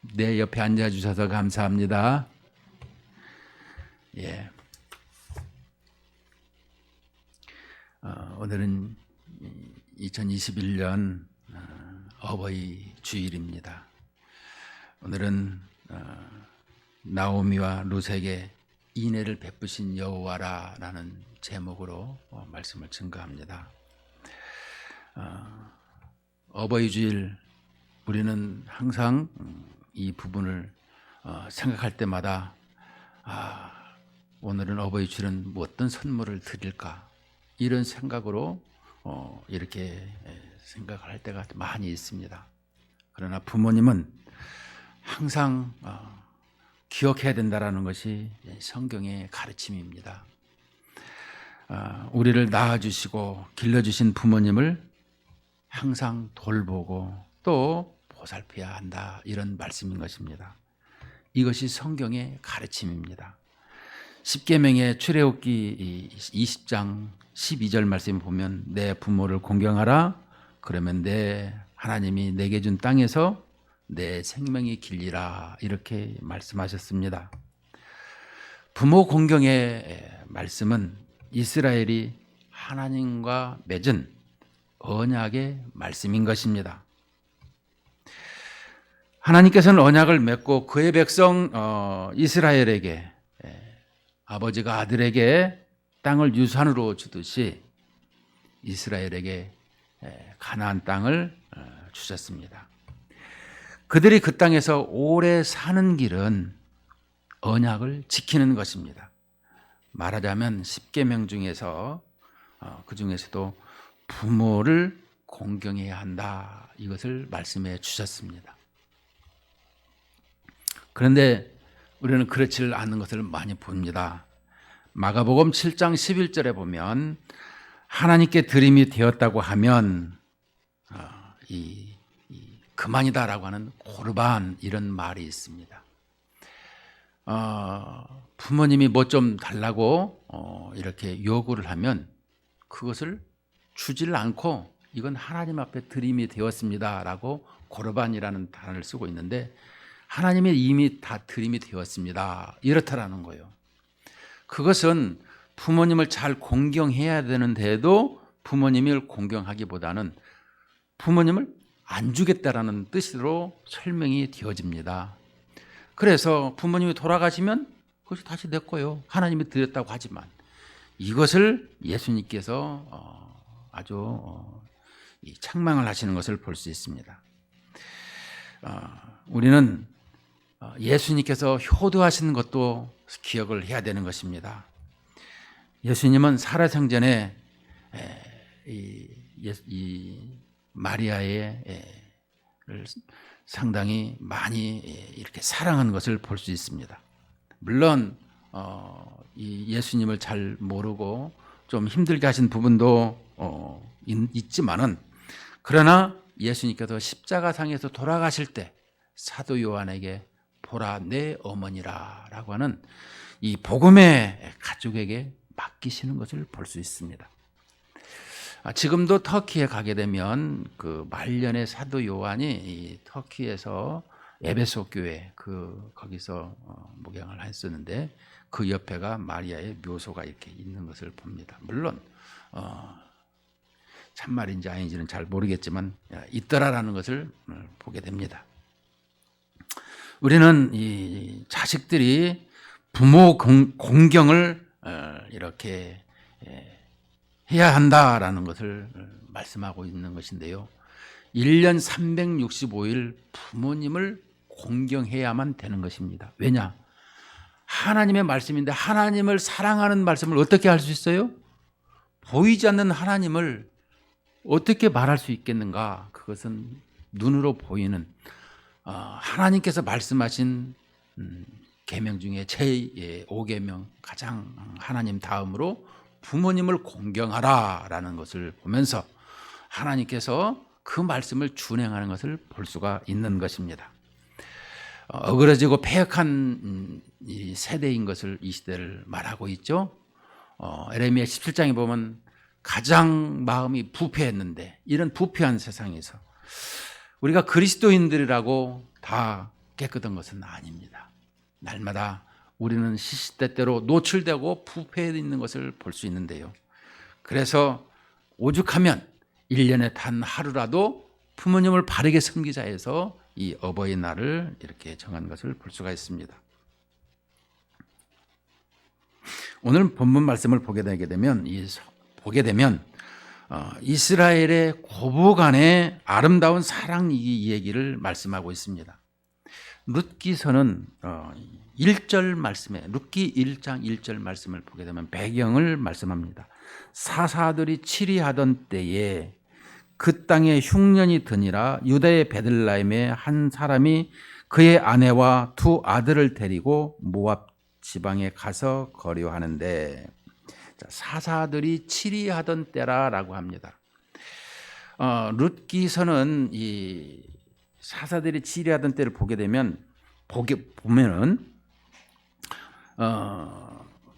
내 옆에 앉아주셔서 감사합니다. 예. 오늘은 2021년 어버이 주일입니다. 오늘은 나오미와 룻에게 인애를 베푸신 여호와라라는 제목으로 말씀을 증거합니다. 어버이 주일 우리는 항상 이 부분을 생각할 때마다 오늘은 어버이 주일은 뭐 어떤 선물을 드릴까 이런 생각으로 이렇게 생각을 할 때가 많이 있습니다. 그러나 부모님은 항상 기억해야 된다는 것이 성경의 가르침입니다. 우리를 낳아주시고 길러주신 부모님을 항상 돌보고 또 보살펴야 한다, 이런 말씀인 것입니다. 이것이 성경의 가르침입니다. 십계명의 출애굽기 20장 12절 말씀 보면 내 부모를 공경하라, 그러면 내 하나님이 내게 준 땅에서 내 생명이 길리라, 이렇게 말씀하셨습니다. 부모 공경의 말씀은 이스라엘이 하나님과 맺은 언약의 말씀인 것입니다. 하나님께서는 언약을 맺고 그의 백성 이스라엘에게 아버지가 아들에게 땅을 유산으로 주듯이 이스라엘에게 가나안 땅을 주셨습니다. 그들이 그 땅에서 오래 사는 길은 언약을 지키는 것입니다. 말하자면 십계명 중에서 그 중에서도 부모를 공경해야 한다, 이것을 말씀해 주셨습니다. 그런데 우리는 그렇지 않은 것을 많이 봅니다. 마가복음 7장 11절에 보면 하나님께 드림이 되었다고 하면 그만이다라고 하는 고르반, 이런 말이 있습니다. 부모님이 뭐 좀 달라고 이렇게 요구를 하면 그것을 주질 않고 이건 하나님 앞에 드림이 되었습니다라고 고르반이라는 단어를 쓰고 있는데, 하나님이 이미 다 드림이 되었습니다, 이렇다라는 거예요. 그것은 부모님을 잘 공경해야 되는데도 부모님을 공경하기보다는 부모님을 안 주겠다라는 뜻으로 설명이 되어집니다. 그래서 부모님이 돌아가시면 그것이 다시 내 거예요, 하나님이 드렸다고 하지만, 이것을 예수님께서 아주 책망을 하시는 것을 볼 수 있습니다. 우리는 예수님께서 효도하시는 것도 기억을 해야 되는 것입니다. 예수님은 살아생전에 이 마리아의 상당히 많이 이렇게 사랑하는 것을 볼 수 있습니다. 물론 이 예수님을 잘 모르고 좀 힘들게 하신 부분도 있지만은, 그러나 예수님께서 십자가상에서 돌아가실 때 사도 요한에게 보라 내 어머니라 라고 하는 이 복음의 가족에게 맡기시는 것을 볼 수 있습니다. 지금도 터키에 가게 되면 그 말년의 사도 요한이 이 터키에서 에베소 교회 거기서 목양을 했었는데, 그 옆에가 마리아의 묘소가 이렇게 있는 것을 봅니다. 물론 참말인지 아닌지는 잘 모르겠지만 있더라라는 것을 보게 됩니다. 우리는 이 자식들이 부모 공경을 이렇게 해야 한다라는 것을 말씀하고 있는 것인데요. 1년 365일 부모님을 공경해야만 되는 것입니다. 왜냐? 하나님의 말씀인데 하나님을 사랑하는 말씀을 어떻게 할 수 있어요? 보이지 않는 하나님을 어떻게 말할 수 있겠는가? 그것은 눈으로 보이는 하나님께서 말씀하신 계명 중에 제5계명, 가장 하나님 다음으로 부모님을 공경하라라는 것을 보면서 하나님께서 그 말씀을 준행하는 것을 볼 수가 있는 것입니다. 어그러지고 패역한 이 세대인 것을 이 시대를 말하고 있죠. 에레미야 17장에 보면 가장 마음이 부패했는데, 이런 부패한 세상에서 우리가 그리스도인들이라고 다 깨끗한 것은 아닙니다. 날마다 우리는 시시때때로 노출되고 부패해 있는 것을 볼 수 있는데요. 그래서 오죽하면 1년에 단 하루라도 부모님을 바르게 섬기자 해서 이 어버이날을 이렇게 정한 것을 볼 수가 있습니다. 오늘 본문 말씀을 보게 되면 이스라엘의 고부간의 아름다운 사랑 얘기를 말씀하고 있습니다. 룻기서는 1절 말씀에 룻기 1장 1절 말씀을 보게 되면 배경을 말씀합니다. 사사들이 치리하던 때에 그 땅에 흉년이 드니라 유다의 베들레헴에 한 사람이 그의 아내와 두 아들을 데리고 모압 지방에 가서 거류하는데, 사사들이 치리하던 때라라고 합니다. 룻기서는 이 사사들이 치리하던 때를 보게 되면 보면은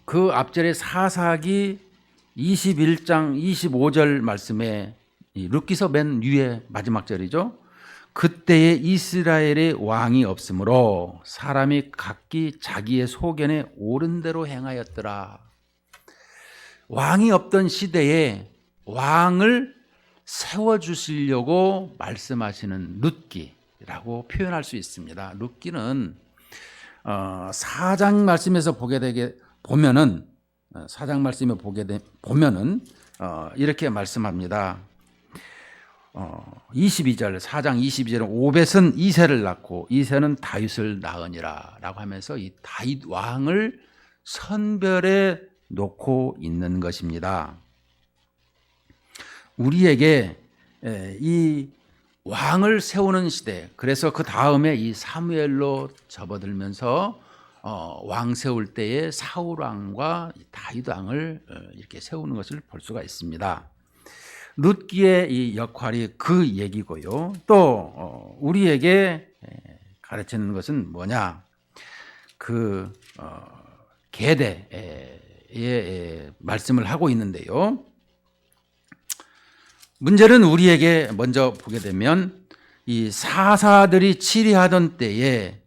그 앞절에 사사기 21장 25절 말씀에 룻기서 맨 위에 마지막 절이죠. 그때에 이스라엘의 왕이 없으므로 사람이 각기 자기의 소견에 옳은 대로 행하였더라. 왕이 없던 시대에 왕을 세워주시려고 말씀하시는 룻기라고 표현할 수 있습니다. 룻기는 4장 말씀에서 보면은 4장 말씀에 보면은 이렇게 말씀합니다. 22절 4장 22절은 오벳은 이새를 낳고 이새는 다윗을 낳으니라 라고 하면서 이 다윗 왕을 선별해 놓고 있는 것입니다. 우리에게 이 왕을 세우는 시대, 그래서 그 다음에 이 사무엘로 접어들면서 왕 세울 때에 사울 왕과 다윗 왕을 이렇게 세우는 것을 볼 수가 있습니다. 룻기의 이 역할이 그 얘기고요. 또 우리에게 가르치는 것은 뭐냐? 그 계대의 말씀을 하고 있는데요. 문제는 우리에게 먼저 보게 되면 이 사사들이 치리하던 때에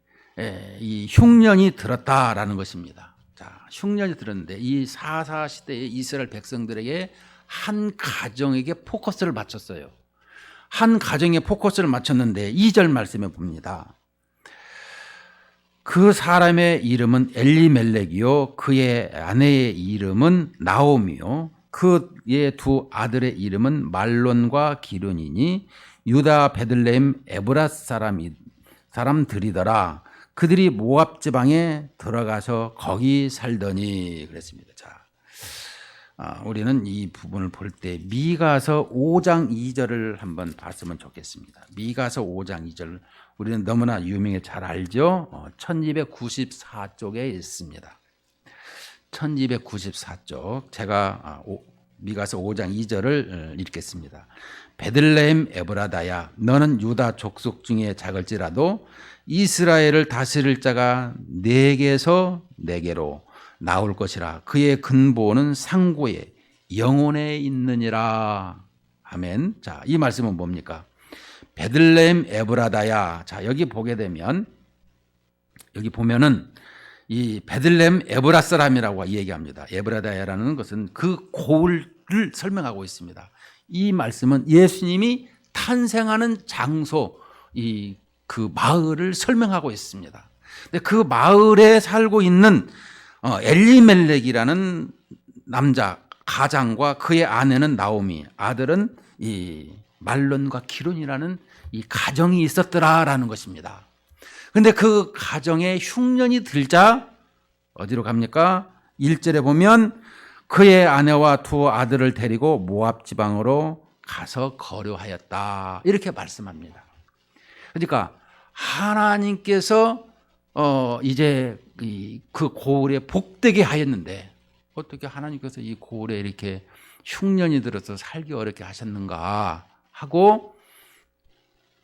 이 흉년이 들었다라는 것입니다. 자, 흉년이 들었는데 이 사사 시대의 이스라엘 백성들에게 한 가정에게 포커스를 맞췄어요. 한 가정에 포커스를 맞췄는데 2절 말씀에 봅니다. 그 사람의 이름은 엘리멜렉이요 그의 아내의 이름은 나오미요 그의 두 아들의 이름은 말론과 기른이니 유다 베들레헴 에브라 사람들이더라. 그들이 모압 지방에 들어가서 거기 살더니 그랬습니다. 자, 우리는 이 부분을 볼 때 미가서 5장 2절을 한번 봤으면 좋겠습니다. 미가서 5장 2절 우리는 너무나 유명해 잘 알죠. 1294쪽에 있습니다. 1294쪽 제가 미가서 5장 2절을 읽겠습니다. 베들레헴 에브라다야 너는 유다 족속 중에 작을지라도 이스라엘을 다스릴 자가 네게서 네게로 나올 것이라. 그의 근본은 상고에 영혼에 있느니라. 아멘. 자, 이 말씀은 뭡니까? 베들레헴 에브라다야. 자, 여기 보면은 이 베들레헴 에브라 사람이라고 얘기합니다. 에브라다야라는 것은 그 고을을 설명하고 있습니다. 이 말씀은 예수님이 탄생하는 장소, 그 마을을 설명하고 있습니다. 근데 그 마을에 살고 있는 엘리멜렉이라는 남자 가장과 그의 아내는 나오미, 아들은 이 말론과 기론이라는 이 가정이 있었더라라는 것입니다. 근데 그 가정에 흉년이 들자 어디로 갑니까? 1절에 보면 그의 아내와 두 아들을 데리고 모압 지방으로 가서 거류하였다. 이렇게 말씀합니다. 그러니까 하나님께서 이제 그 고을에 복되게 하였는데 어떻게 하나님께서 이 고을에 이렇게 흉년이 들어서 살기 어렵게 하셨는가 하고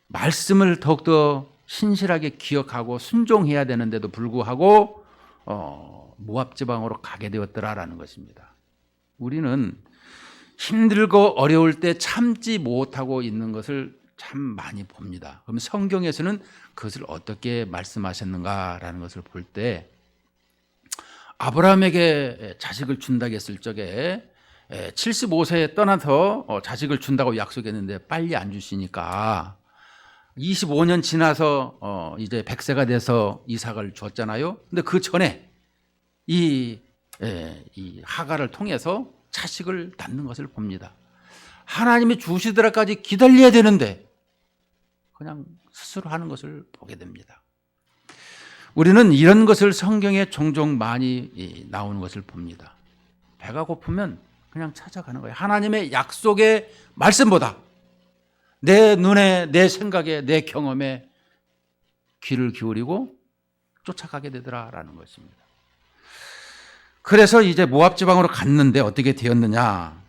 말씀을 더욱더 신실하게 기억하고 순종해야 되는데도 불구하고 모압 지방으로 가게 되었더라라는 것입니다. 우리는 힘들고 어려울 때 참지 못하고 있는 것을 참 많이 봅니다. 그럼 성경에서는 그것을 어떻게 말씀하셨는가라는 것을 볼 때 아브라함에게 자식을 준다고 했을 적에 75세에 떠나서 자식을 준다고 약속했는데 빨리 안 주시니까 25년 지나서 이제 100세가 돼서 이삭을 줬잖아요. 근데 그 전에 이 하갈을 통해서 자식을 낳는 것을 봅니다. 하나님이 주시더라까지 기다려야 되는데 그냥 스스로 하는 것을 보게 됩니다. 우리는 이런 것을 성경에 종종 많이 나오는 것을 봅니다. 배가 고프면 그냥 찾아가는 거예요. 하나님의 약속의 말씀보다 내 눈에, 내 생각에, 내 경험에 귀를 기울이고 쫓아가게 되더라라는 것입니다. 그래서 이제 모압 지방으로 갔는데 어떻게 되었느냐.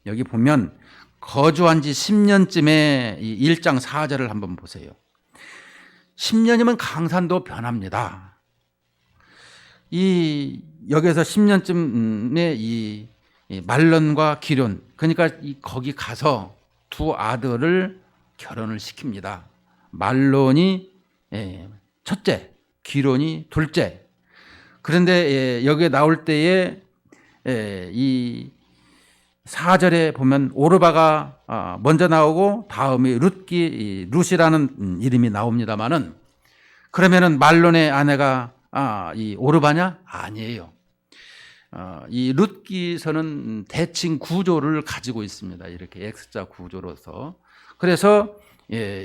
여기 보면 거주한 지 10년쯤에 이 1장 4절을 한번 보세요. 10년이면 강산도 변합니다. 여기서 10년쯤에 이 말론과 기럨, 그러니까 거기 가서 두 아들을 결혼을 시킵니다. 말론이 첫째, 기럨이 둘째. 그런데 여기에 나올 때에 이 4절에 보면 오르바가 먼저 나오고 다음에 룻이라는 이름이 나옵니다만은 그러면은 말론의 아내가 이 오르바냐? 아니에요. 이 룻기서는 대칭 구조를 가지고 있습니다. 이렇게 X자 구조로서. 그래서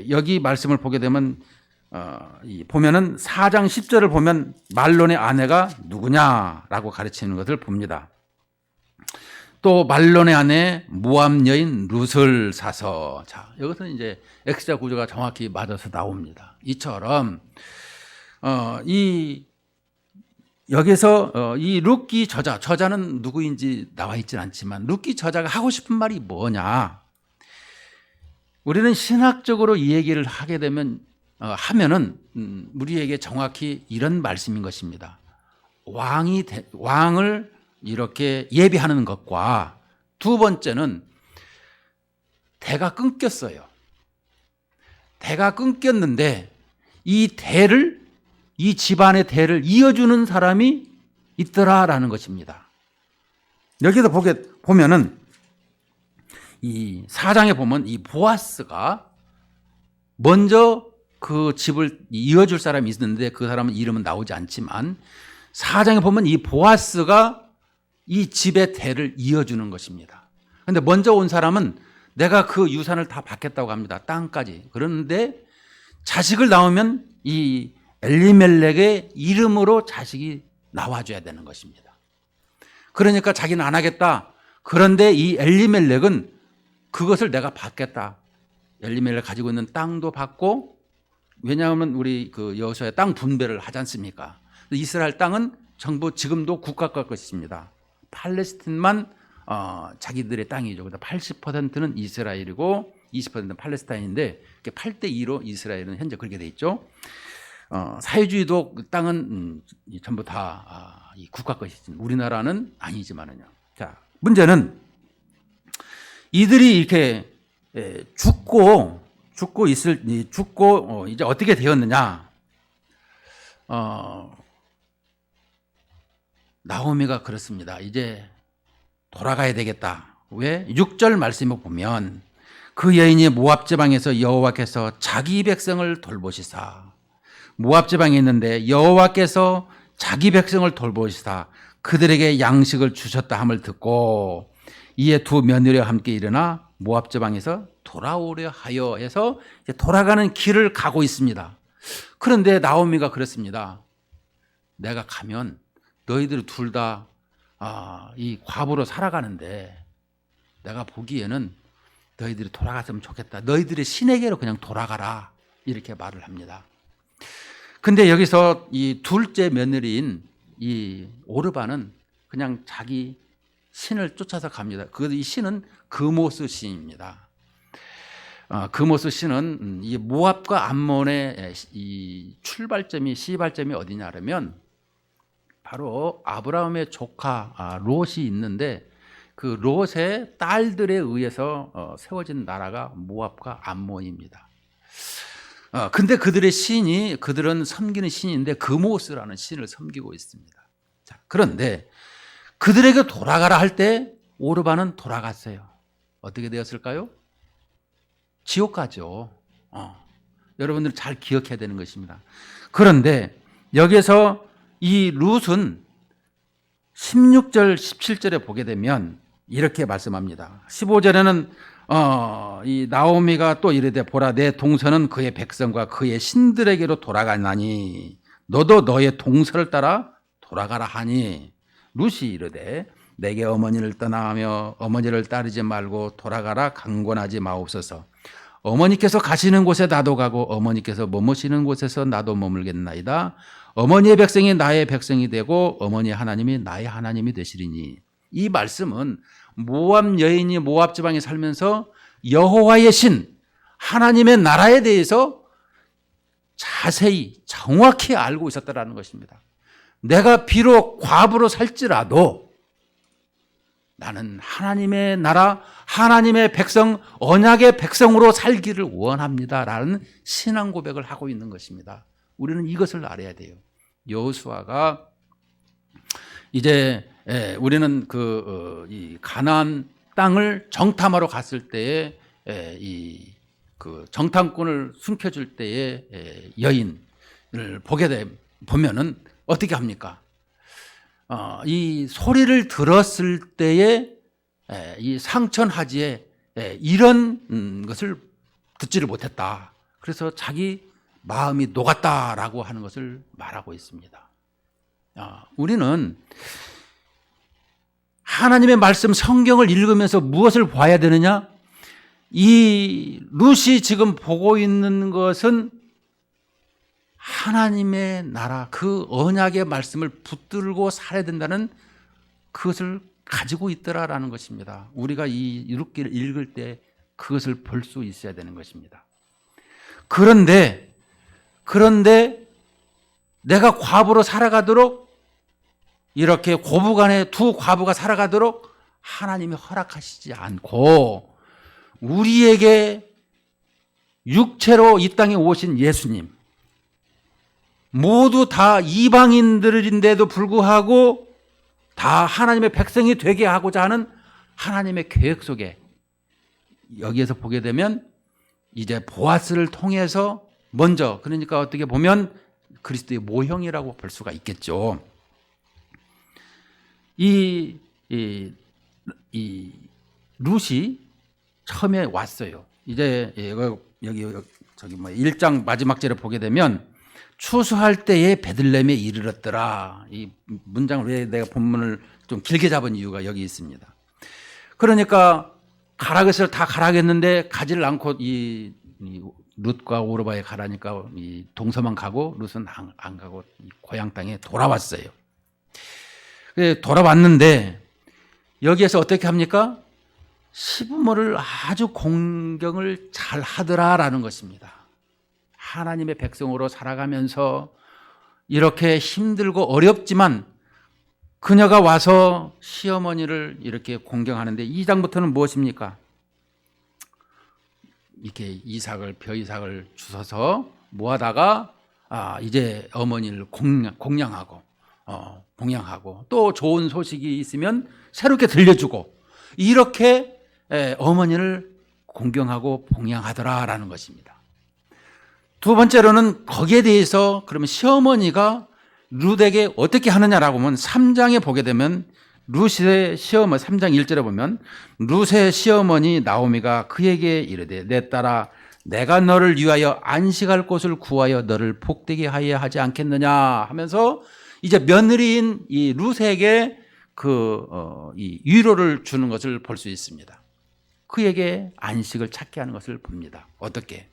여기 말씀을 보게 되면 보면은 4장 10절을 보면 말론의 아내가 누구냐라고 가르치는 것을 봅니다. 또 말론의 아내 모압 여인 룻을 사서, 자, 여기서 이제 X자 구조가 정확히 맞아서 나옵니다. 이처럼 여기서 이 룻기 저자는 누구인지 나와 있진 않지만 룻기 저자가 하고 싶은 말이 뭐냐? 우리는 신학적으로 이 얘기를 하게 되면 하면은 우리에게 정확히 이런 말씀인 것입니다. 왕을 이렇게 예비하는 것과 두 번째는 대가 끊겼어요. 대가 끊겼는데 이 집안의 대를 이어주는 사람이 있더라라는 것입니다. 여기서 보면은 이 4장에 보면 이 보아스가 먼저 그 집을 이어줄 사람이 있는데 그 사람은 이름은 나오지 않지만 4장에 보면 이 보아스가 이 집의 대를 이어주는 것입니다. 그런데 먼저 온 사람은 내가 그 유산을 다 받겠다고 합니다. 땅까지. 그런데 자식을 낳으면 이 엘리멜렉의 이름으로 자식이 나와줘야 되는 것입니다. 그러니까 자기는 안 하겠다. 그런데 이 엘리멜렉은 그것을 내가 받겠다. 엘리멜렉 가지고 있는 땅도 받고, 왜냐하면 우리 그 여호수아의 땅 분배를 하지 않습니까? 이스라엘 땅은 전부 지금도 국가가 것입니다. 팔레스틴만 자기들의 땅이죠. 그래서 80%는 이스라엘이고 20%는 팔레스타인인데 8대2로 이스라엘은 현재 그렇게 돼 있죠. 사회주의도 그 땅은 전부 다 이 국가 것이지 우리나라는 아니지만은요. 자, 문제는 이들이 이렇게 죽고 이제 어떻게 되었느냐? 나오미가 그렇습니다. 이제 돌아가야 되겠다. 왜? 6절 말씀을 보면 그 여인이 모압 지방에서 여호와께서 자기 백성을 돌보시사, 모압 지방에 있는데 여호와께서 자기 백성을 돌보시사 그들에게 양식을 주셨다 함을 듣고 이에 두 며느리와 함께 일어나 모압 지방에서 돌아오려 하여 해서 이제 돌아가는 길을 가고 있습니다. 그런데 나오미가 그렇습니다. 내가 가면 너희들 둘 다 이 과부로 살아가는데 내가 보기에는 너희들이 돌아갔으면 좋겠다. 너희들의 신에게로 그냥 돌아가라. 이렇게 말을 합니다. 근데 여기서 이 둘째 며느리인 이 오르바는 그냥 자기 신을 쫓아서 갑니다. 이 신은 그모스 신입니다. 그모스 신은 이 모압과 암몬의 이 시발점이 어디냐면 바로 아브라함의 조카 롯이 있는데 그 롯의 딸들에 의해서 세워진 나라가 모압과 암몬입니다. 근데 그들은 섬기는 신인데 그모스라는 신을 섬기고 있습니다. 자, 그런데 그들에게 돌아가라 할 때 오르반은 돌아갔어요. 어떻게 되었을까요? 지옥 가죠. 여러분들 잘 기억해야 되는 것입니다. 그런데 여기서 이 룻은 16절, 17절에 보게 되면 이렇게 말씀합니다. 15절에는 이 나오미가 또 이르되 보라 내 동서는 그의 백성과 그의 신들에게로 돌아가나니 너도 너의 동서를 따라 돌아가라 하니 룻이 이르되 내게 어머니를 떠나며 어머니를 따르지 말고 돌아가라 강권하지 마옵소서. 어머니께서 가시는 곳에 나도 가고 어머니께서 머무시는 곳에서 나도 머물겠나이다. 어머니의 백성이 나의 백성이 되고 어머니 하나님이 나의 하나님이 되시리니. 이 말씀은 모압 여인이 모압 지방에 살면서 여호와의 신 하나님의 나라에 대해서 자세히 정확히 알고 있었다라는 것입니다. 내가 비록 과부로 살지라도 나는 하나님의 나라, 하나님의 백성, 언약의 백성으로 살기를 원합니다라는 신앙 고백을 하고 있는 것입니다. 우리는 이것을 알아야 돼요. 여호수아가 이제 우리는 이 가나안 땅을 정탐하러 갔을 때에 그 정탐꾼을 숨겨줄 때의 여인을 보면은 어떻게 합니까? 이 소리를 들었을 때에 이 상천하지에 이런 것을 듣지를 못했다. 그래서 자기 마음이 녹았다라고 하는 것을 말하고 있습니다. 우리는 하나님의 말씀 성경을 읽으면서 무엇을 봐야 되느냐? 이 룻이 지금 보고 있는 것은 하나님의 나라, 그 언약의 말씀을 붙들고 살아야 된다는 그것을 가지고 있더라라는 것입니다. 우리가 이 룻기를 읽을 때 그것을 볼 수 있어야 되는 것입니다. 그런데 내가 과부로 살아가도록 이렇게 고부간에 두 과부가 살아가도록 하나님이 허락하시지 않고 우리에게 육체로 이 땅에 오신 예수님 모두 다 이방인들인데도 불구하고 다 하나님의 백성이 되게 하고자 하는 하나님의 계획 속에 여기에서 보게 되면 이제 보아스를 통해서 먼저 그러니까 어떻게 보면 그리스도의 모형이라고 볼 수가 있겠죠. 이 룻이 처음에 왔어요. 이제 여기 저기 1장 마지막 절에 보게 되면 추수할 때에 베들레헴에 이르렀더라. 이 문장을 왜 내가 본문을 좀 길게 잡은 이유가 여기 있습니다. 그러니까 가라것을 다 가라겠는데 가지를 않고 이 룻과 오르바에 가라니까 이 동서만 가고 룻은 안 가고 고향 땅에 돌아왔어요. 돌아왔는데 여기에서 어떻게 합니까? 시부모를 아주 공경을 잘 하더라라는 것입니다. 하나님의 백성으로 살아가면서 이렇게 힘들고 어렵지만 그녀가 와서 시어머니를 이렇게 공경하는데 2장부터는 무엇입니까? 이렇게 벼이삭을 주셔서 모아다가 이제 어머니를 공양하고 봉양하고 또 좋은 소식이 있으면 새롭게 들려주고 이렇게 어머니를 공경하고 봉양하더라라는 것입니다. 두 번째로는 거기에 대해서 그러면 시어머니가 룻에게 어떻게 하느냐라고 하면 3장에 보게 되면 룻의 시어머니 3장 1절에 보면 룻의 시어머니 나오미가 그에게 이르되 내 딸아 내가 너를 위하여 안식할 곳을 구하여 너를 복되게 하여야 하지 않겠느냐 하면서 이제 며느리인 이 룻에게 이 위로를 주는 것을 볼 수 있습니다. 그에게 안식을 찾게 하는 것을 봅니다. 어떻게?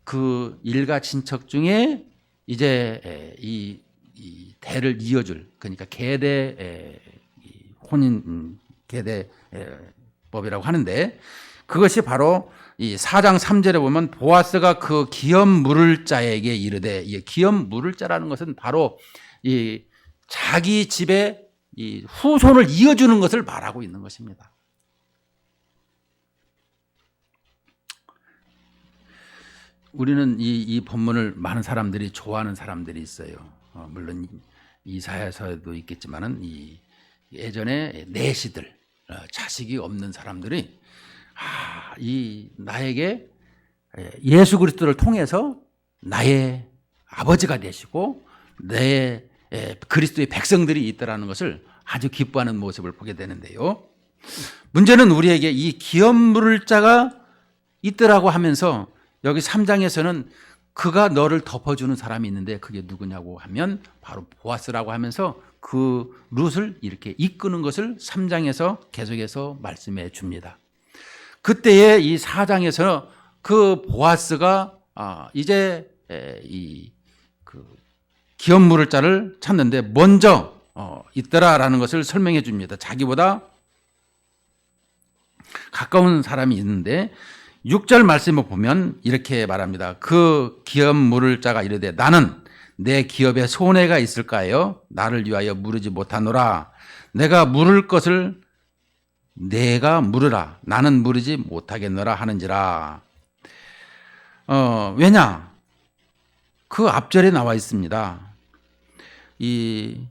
그 일가 친척 중에 이제 이 대를 이어줄 그러니까 계대 혼인 계대법이라고 하는데 그것이 바로 이 4장 3절에 보면 보아스가 그 기업 물을 자에게 이르되 이 기업 물을 자라는 것은 바로 이 자기 집에 이 후손을 이어주는 것을 말하고 있는 것입니다. 우리는 이 본문을 많은 사람들이 좋아하는 사람들이 있어요. 물론 이사야서에도 있겠지만은 이 예전에 내시들, 자식이 없는 사람들이 이 나에게 예수 그리스도를 통해서 나의 아버지가 되시고 내 그리스도의 백성들이 있다라는 것을 아주 기뻐하는 모습을 보게 되는데요. 문제는 우리에게 이 기업 물을 자가 있더라고 하면서 여기 3장에서는 그가 너를 덮어주는 사람이 있는데 그게 누구냐고 하면 바로 보아스라고 하면서 그 룻을 이렇게 이끄는 것을 3장에서 계속해서 말씀해 줍니다. 그때에 이 4장에서는 그 보아스가 이제 이 기업 물을 자를 찾는데 먼저 있더라라는 것을 설명해 줍니다. 자기보다 가까운 사람이 있는데 6절 말씀을 보면 이렇게 말합니다. 그 기업 물을 자가 이르되 나는 내 기업에 손해가 있을까요? 나를 위하여 물으지 못하노라. 내가 물을 것을 내가 물으라. 나는 물으지 못하겠노라 하는지라. 왜냐? 그 앞절에 나와 있습니다. 이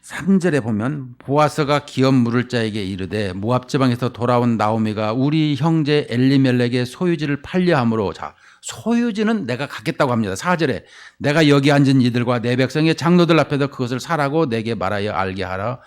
3절에 보면 보아스가 기업 물을 자에게 이르되 모압 지방에서 돌아온 나오미가 우리 형제 엘리멜렉의 소유지를 팔려 함으로, 자, 소유지는 내가 갖겠다고 합니다. 4절에 내가 여기 앉은 이들과 내 백성의 장로들 앞에서 그것을 사라고 내게 말하여 알게 하려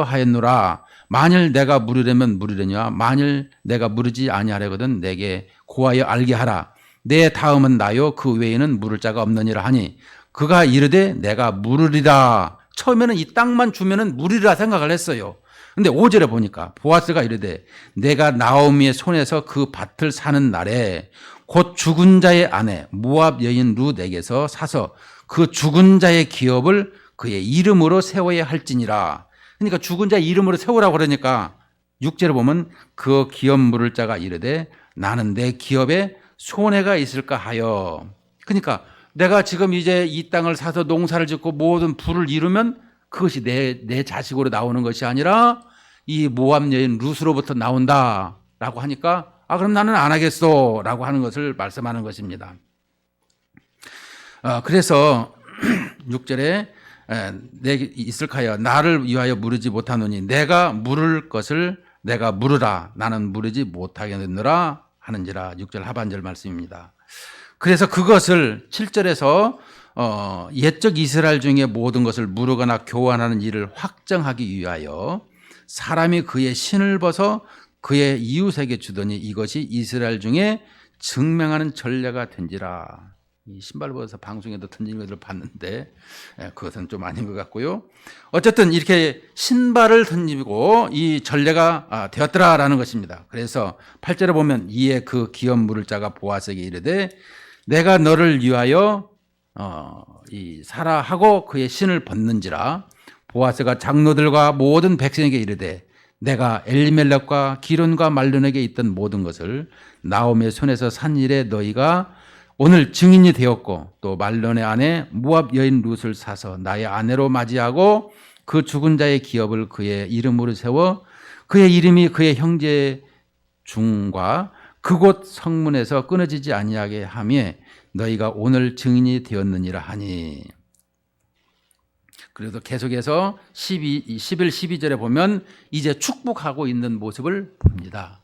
하였노라. 만일 내가 물으려면 물으려니와 만일 내가 물으지 아니하려거든 내게 고하여 알게 하라. 내 다음은 나요 그 외에는 물을 자가 없느니라 하니 그가 이르되 내가 물으리라. 처음에는 이 땅만 주면은 물이라 생각을 했어요. 근데 5절에 보니까 보아스가 이르되 내가 나오미의 손에서 그 밭을 사는 날에 곧 죽은 자의 아내 모압 여인 룻에게서 사서 그 죽은 자의 기업을 그의 이름으로 세워야 할지니라. 그러니까 죽은 자의 이름으로 세우라고 그러니까 6절에 보면 그 기업 물을 자가 이르되 나는 내 기업에 손해가 있을까 하여. 그러니까 내가 지금 이제 이 땅을 사서 농사를 짓고 모든 부를 이루면 그것이 내 자식으로 나오는 것이 아니라 이 모압 여인 룻으로부터 나온다라고 하니까 그럼 나는 안 하겠소라고 하는 것을 말씀하는 것입니다. 그래서 6절에 내게 있을까요? 나를 위하여 물으지 못하노니 내가 물을 것을 내가 물으라. 나는 물으지 못하겠느라 하는지라. 6절 하반절 말씀입니다. 그래서 그것을 7절에서 옛적 이스라엘 중에 모든 것을 물으거나 교환하는 일을 확정하기 위하여 사람이 그의 신을 벗어 그의 이웃에게 주더니 이것이 이스라엘 중에 증명하는 전례가 된지라. 이 신발 벗어서 방송에도 던진 것을 봤는데 그것은 좀 아닌 것 같고요. 어쨌든 이렇게 신발을 던지고 이 전례가 되었더라라는 것입니다. 그래서 8절에 보면 이에 그 기업 물을 자가 보아스에게 이르되 내가 너를 위하여 사라 하고 그의 신을 벗는지라. 보아스가 장로들과 모든 백성에게 이르되 내가 엘리멜렉과 기론과 말론에게 있던 모든 것을 나오미의 손에서 산 일에 너희가 오늘 증인이 되었고 또 말론의 아내 모압 여인 룻을 사서 나의 아내로 맞이하고 그 죽은 자의 기업을 그의 이름으로 세워 그의 이름이 그의 형제 중과 그곳 성문에서 끊어지지 아니하게 하며 너희가 오늘 증인이 되었느니라 하니. 그래도 계속해서 11, 12절에 보면 이제 축복하고 있는 모습을 봅니다.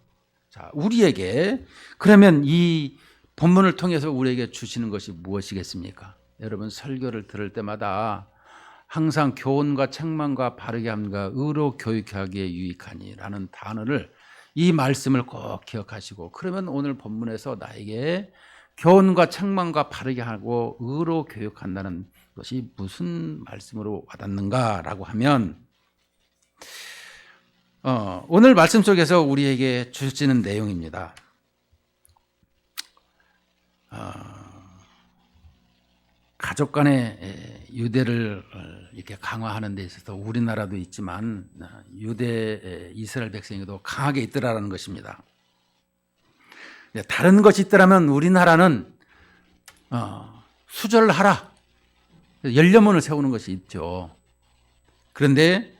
자, 우리에게 그러면 이 본문을 통해서 우리에게 주시는 것이 무엇이겠습니까? 여러분 설교를 들을 때마다 항상 교훈과 책망과 바르게 함과 의로 교육하기에 유익하니라는 단어를 이 말씀을 꼭 기억하시고 그러면 오늘 본문에서 나에게 교훈과 책망과 바르게 하고 의로 교육한다는 것이 무슨 말씀으로 와닿는가라고 하면 오늘 말씀 속에서 우리에게 주시는 내용입니다. 가족 간의 유대를 이렇게 강화하는 데 있어서 우리나라도 있지만 유대 이스라엘 백성에도 강하게 있더라라는 것입니다. 다른 것이 있더라면 우리나라는 수절을 하라, 열려문을 세우는 것이 있죠. 그런데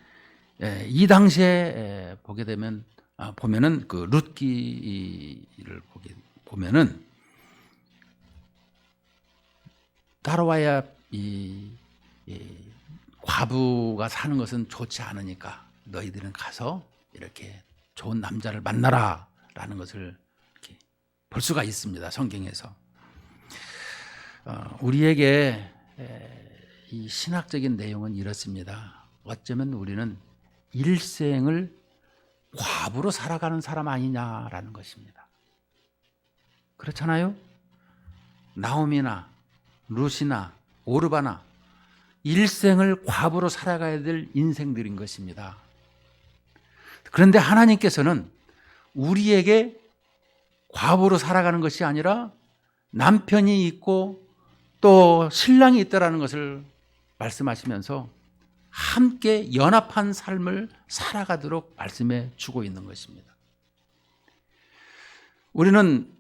이 당시에 보게 되면 보면은 그 룻기를 보면은 따라와야 이 과부가 사는 것은 좋지 않으니까 너희들은 가서 이렇게 좋은 남자를 만나라라는 것을 이렇게 볼 수가 있습니다. 성경에서. 우리에게 이 신학적인 내용은 이렇습니다. 어쩌면 우리는 일생을 과부로 살아가는 사람 아니냐라는 것입니다. 그렇잖아요? 나오미나 룻이나 오르바나 일생을 과부로 살아가야 될 인생들인 것입니다. 그런데 하나님께서는 우리에게 과부로 살아가는 것이 아니라 남편이 있고 또 신랑이 있다라는 것을 말씀하시면서 함께 연합한 삶을 살아가도록 말씀해 주고 있는 것입니다. 우리는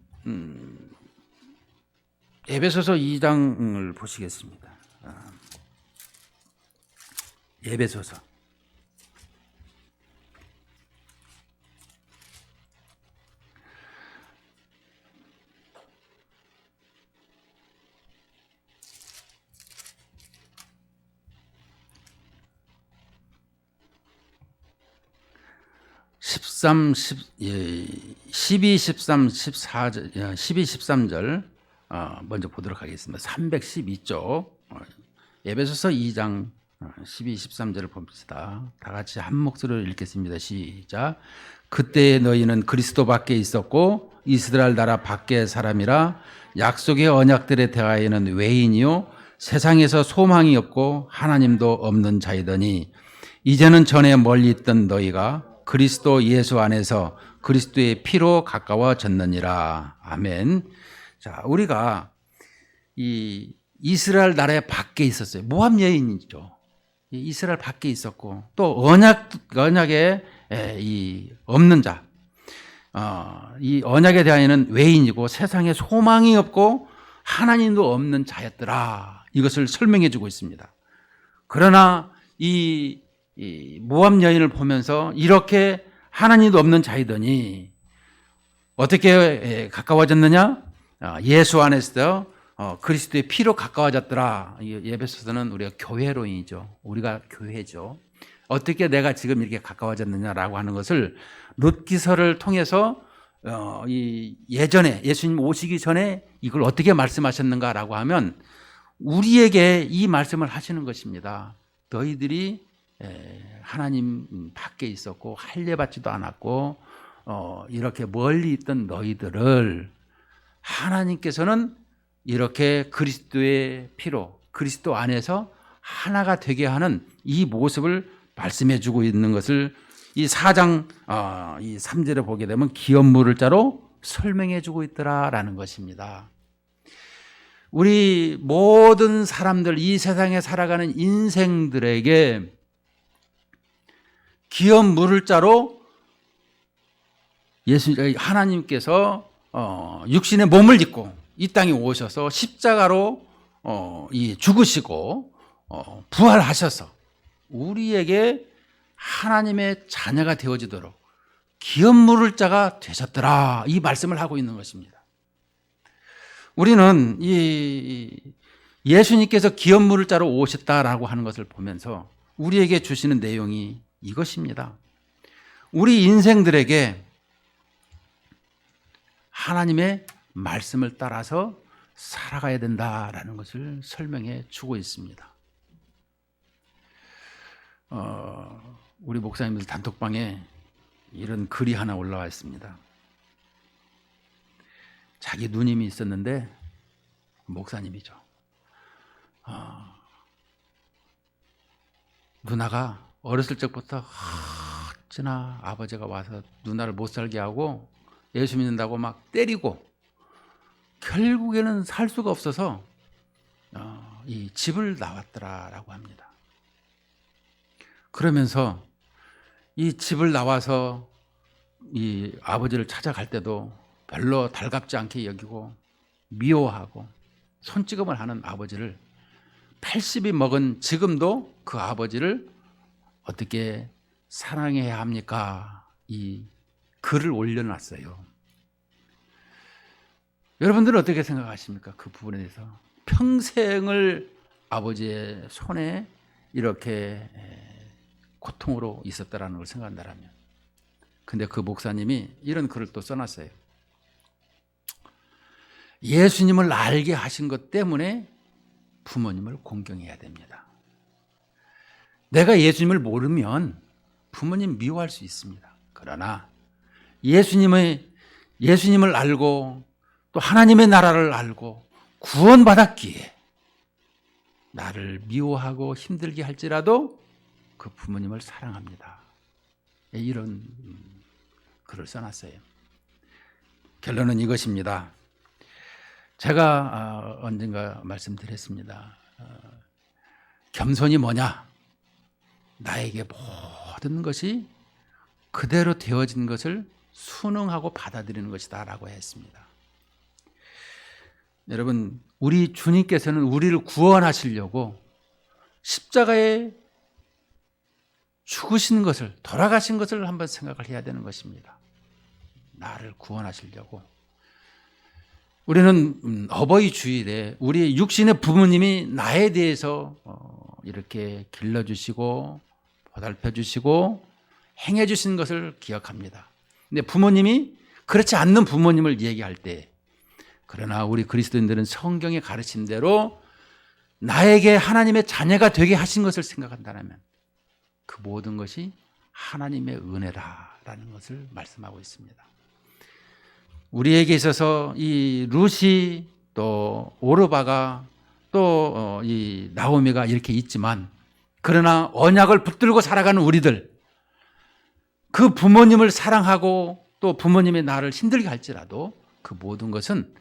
에베소서 2장을 보시겠습니다. 에베소서 12, 13, 14절, 12, 13절 먼저 보도록 하겠습니다. 312쪽 에베소서 2장 12, 13절을 봅시다. 다 같이 한 목소리로 읽겠습니다. 시작. 그때 너희는 그리스도 밖에 있었고 이스라엘 나라 밖의 사람이라 약속의 언약들에 대하여는 외인이요 세상에서 소망이 없고 하나님도 없는 자이더니 이제는 전에 멀리 있던 너희가 그리스도 예수 안에서 그리스도의 피로 가까워졌느니라. 아멘. 자, 우리가 이 이스라엘 나라의 밖에 있었어요. 모압 여인이죠. 이스라엘 밖에 있었고 또 언약에 이 없는 자, 이 언약에 대하여는 외인이고 세상에 소망이 없고 하나님도 없는 자였더라. 이것을 설명해 주고 있습니다. 그러나 이 모압 여인을 보면서 이렇게 하나님도 없는 자이더니 어떻게 가까워졌느냐? 예수 안에서 그리스도의 피로 가까워졌더라. 에베소서는 우리가 교회로인이죠. 우리가 교회죠. 어떻게 내가 지금 이렇게 가까워졌느냐라고 하는 것을 룻기서를 통해서 예전에 예수님 오시기 전에 이걸 어떻게 말씀하셨는가라고 하면 우리에게 이 말씀을 하시는 것입니다. 너희들이 하나님 밖에 있었고 할례받지도 않았고 이렇게 멀리 있던 너희들을 하나님께서는 이렇게 그리스도의 피로 그리스도 안에서 하나가 되게 하는 이 모습을 말씀해 주고 있는 것을 이 4장 이 3절에 보게 되면 기업물을 자로 설명해 주고 있더라라는 것입니다. 우리 모든 사람들 이 세상에 살아가는 인생들에게 기업 물을 자로 하나님께서 육신의 몸을 입고 이 땅에 오셔서 십자가로 죽으시고 부활하셔서 우리에게 하나님의 자녀가 되어지도록 기업 물을 자가 되셨더라. 이 말씀을 하고 있는 것입니다. 우리는 이 예수님께서 기업 물을 자로 오셨다라고 하는 것을 보면서 우리에게 주시는 내용이 이것입니다. 우리 인생들에게 하나님의 말씀을 따라서 살아가야 된다라는 것을 설명해 주고 있습니다. 우리 목사님들 단톡방에 이런 글이 하나 올라와 있습니다. 자기 누님이 있었는데 목사님이죠. 누나가 어렸을 적부터 어찌나 아버지가 와서 누나를 못 살게 하고 예수 믿는다고 막 때리고 결국에는 살 수가 없어서 이 집을 나왔더라라고 합니다. 그러면서 이 집을 나와서 이 아버지를 찾아갈 때도 별로 달갑지 않게 여기고 미워하고 손찌검을 하는 아버지를 80이 먹은 지금도 그 아버지를 어떻게 사랑해야 합니까? 이 글을 올려놨어요. 여러분들은 어떻게 생각하십니까? 그 부분에 대해서. 평생을 아버지의 손에 이렇게 고통으로 있었다라는 걸 생각한다면. 근데 그 목사님이 이런 글을 또 써놨어요. 예수님을 알게 하신 것 때문에 부모님을 공경해야 됩니다. 내가 예수님을 모르면 부모님 미워할 수 있습니다. 그러나 예수님을 알고 또 하나님의 나라를 알고 구원받았기에 나를 미워하고 힘들게 할지라도 그 부모님을 사랑합니다. 이런 글을 써놨어요. 결론은 이것입니다. 제가 언젠가 말씀드렸습니다. 겸손이 뭐냐? 나에게 모든 것이 그대로 되어진 것을 순응하고 받아들이는 것이다 라고 했습니다. 여러분, 우리 주님께서는 우리를 구원하시려고 십자가에 죽으신 것을, 돌아가신 것을 한번 생각을 해야 되는 것입니다. 나를 구원하시려고. 우리는 어버이 주일에 우리 육신의 부모님이 나에 대해서 이렇게 길러주시고 보살펴주시고 행해주신 것을 기억합니다. 근데 부모님이 그렇지 않는 부모님을 얘기할 때, 그러나 우리 그리스도인들은 성경의 가르침대로 나에게 하나님의 자녀가 되게 하신 것을 생각한다면 그 모든 것이 하나님의 은혜라라는 것을 말씀하고 있습니다. 우리에게 있어서 이 루시 또 오르바가 또 이 나오미가 이렇게 있지만, 그러나 언약을 붙들고 살아가는 우리들, 그 부모님을 사랑하고 또 부모님의 나를 힘들게 할지라도 그 모든 것은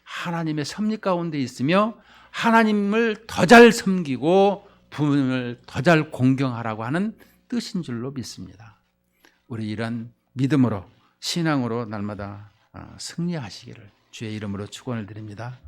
하나님의 섭리 가운데 있으며 하나님을 더 잘 섬기고 부모님을 더 잘 공경하라고 하는 뜻인 줄로 믿습니다. 우리 이런 믿음으로 신앙으로 날마다 승리하시기를 주의 이름으로 축원을 드립니다.